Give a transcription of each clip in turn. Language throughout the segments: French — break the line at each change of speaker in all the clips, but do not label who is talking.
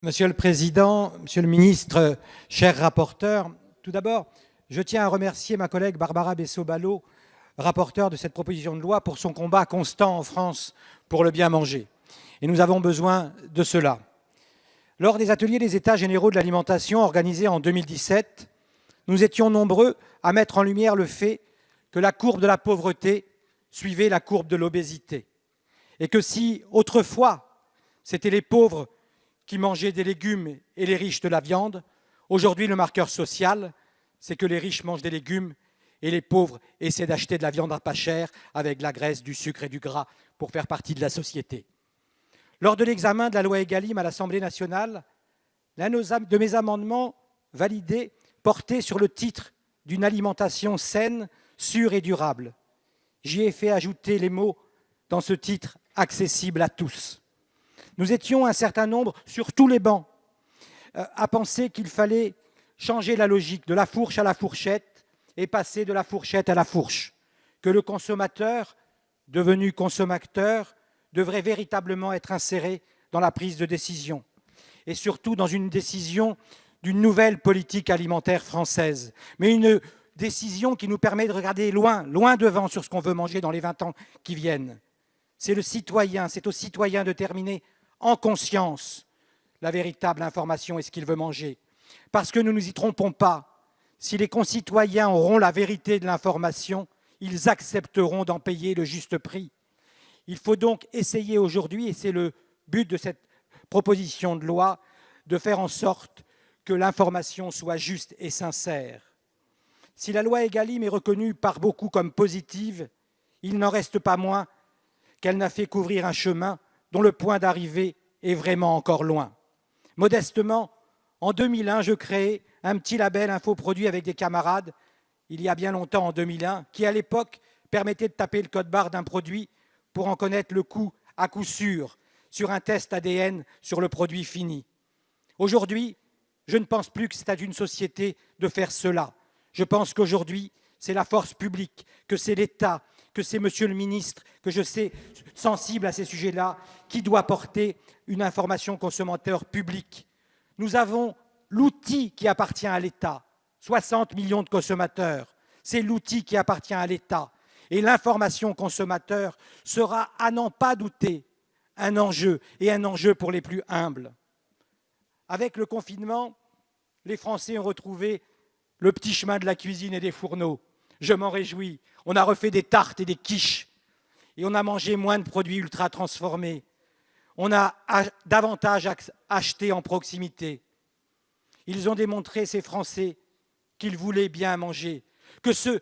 Monsieur le Président, Monsieur le Ministre, chers rapporteurs, tout d'abord, je tiens à remercier ma collègue Barbara Bessot-Ballot, rapporteure de cette proposition de loi, pour son combat constant en France pour le bien manger. Et nous avons besoin de cela. Lors des ateliers des États généraux de l'alimentation organisés en 2017, nous étions nombreux à mettre en lumière le fait que la courbe de la pauvreté suivait la courbe de l'obésité. Et que si, autrefois, c'était les pauvres qui mangeaient des légumes et les riches de la viande, aujourd'hui, le marqueur social, c'est que les riches mangent des légumes et les pauvres essaient d'acheter de la viande à pas cher avec de la graisse, du sucre et du gras pour faire partie de la société. Lors de l'examen de la loi Egalim à l'Assemblée nationale, l'un de mes amendements validés portait sur le titre d'une alimentation saine, sûre et durable. J'y ai fait ajouter les mots dans ce titre « accessible à tous ». Nous étions un certain nombre, sur tous les bancs, à penser qu'il fallait changer la logique de la fourche à la fourchette et passer de la fourchette à la fourche, que le consommateur, devenu consommateur, devrait véritablement être inséré dans la prise de décision, et surtout dans une décision d'une nouvelle politique alimentaire française, mais une décision qui nous permet de regarder loin, loin devant sur ce qu'on veut manger dans les 20 ans qui viennent. C'est le citoyen, c'est au citoyen de terminer en conscience la véritable information et ce qu'il veut manger. Parce que nous ne nous y trompons pas, si les concitoyens auront la vérité de l'information, ils accepteront d'en payer le juste prix. Il faut donc essayer aujourd'hui, et c'est le but de cette proposition de loi, de faire en sorte que l'information soit juste et sincère. Si la loi Egalim est reconnue par beaucoup comme positive, il n'en reste pas moins qu'elle n'a fait qu'ouvrir un chemin dont le point d'arrivée est vraiment encore loin. Modestement, en 2001, je créai un petit label infoproduit avec des camarades, il y a bien longtemps, en 2001, qui à l'époque permettait de taper le code-barre d'un produit pour en connaître le coût à coup sûr sur un test ADN sur le produit fini. Aujourd'hui, je ne pense plus que c'est à une société de faire cela. Je pense qu'aujourd'hui, c'est la force publique, que c'est l'État, que c'est Monsieur le ministre, que je sais sensible à ces sujets-là, qui doit porter une information consommateur publique. Nous avons l'outil qui appartient à l'État, 60 millions de consommateurs, c'est l'outil qui appartient à l'État. Et l'information consommateur sera, à n'en pas douter, un enjeu, et un enjeu pour les plus humbles. Avec le confinement, les Français ont retrouvé le petit chemin de la cuisine et des fourneaux. Je m'en réjouis. On a refait des tartes et des quiches. Et on a mangé moins de produits ultra transformés. On a davantage acheté en proximité. Ils ont démontré, ces Français, qu'ils voulaient bien manger. Que ce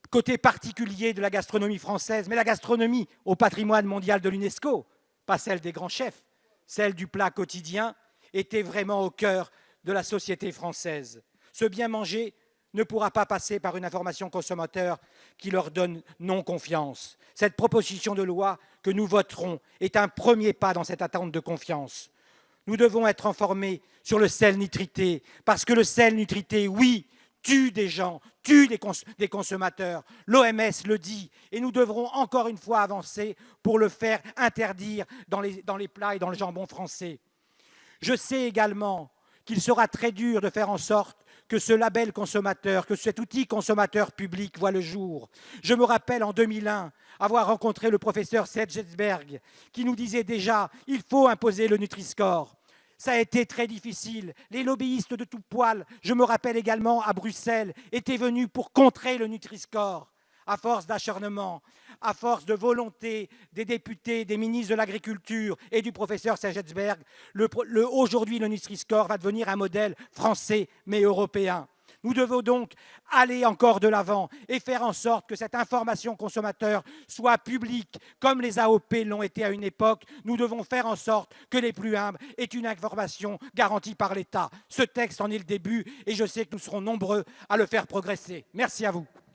côté particulier de la gastronomie française, mais la gastronomie au patrimoine mondial de l'UNESCO, pas celle des grands chefs, celle du plat quotidien, était vraiment au cœur de la société française. Ce bien manger ne pourra pas passer par une information consommateur qui leur donne non confiance. Cette proposition de loi que nous voterons est un premier pas dans cette attente de confiance. Nous devons être informés sur le sel nitrité, parce que le sel nitrité, oui, tue des gens, tue des consommateurs. L'OMS le dit, et nous devrons encore une fois avancer pour le faire interdire dans les plats et dans le jambon français. Je sais également qu'il sera très dur de faire en sorte que ce label consommateur, que cet outil consommateur public voit le jour. Je me rappelle en 2001 avoir rencontré le professeur Sedgensberg qui nous disait déjà « il faut imposer le Nutri-Score ». Ça a été très difficile. Les lobbyistes de tout poil, je me rappelle également à Bruxelles, étaient venus pour contrer le Nutri-Score. À force d'acharnement, à force de volonté des députés, des ministres de l'Agriculture et du professeur Sedgensberg, aujourd'hui le Nutri-Score va devenir un modèle français mais européen. Nous devons donc aller encore de l'avant et faire en sorte que cette information consommateur soit publique, comme les AOP l'ont été à une époque. Nous devons faire en sorte que les plus humbles aient une information garantie par l'État. Ce texte en est le début et je sais que nous serons nombreux à le faire progresser. Merci à vous.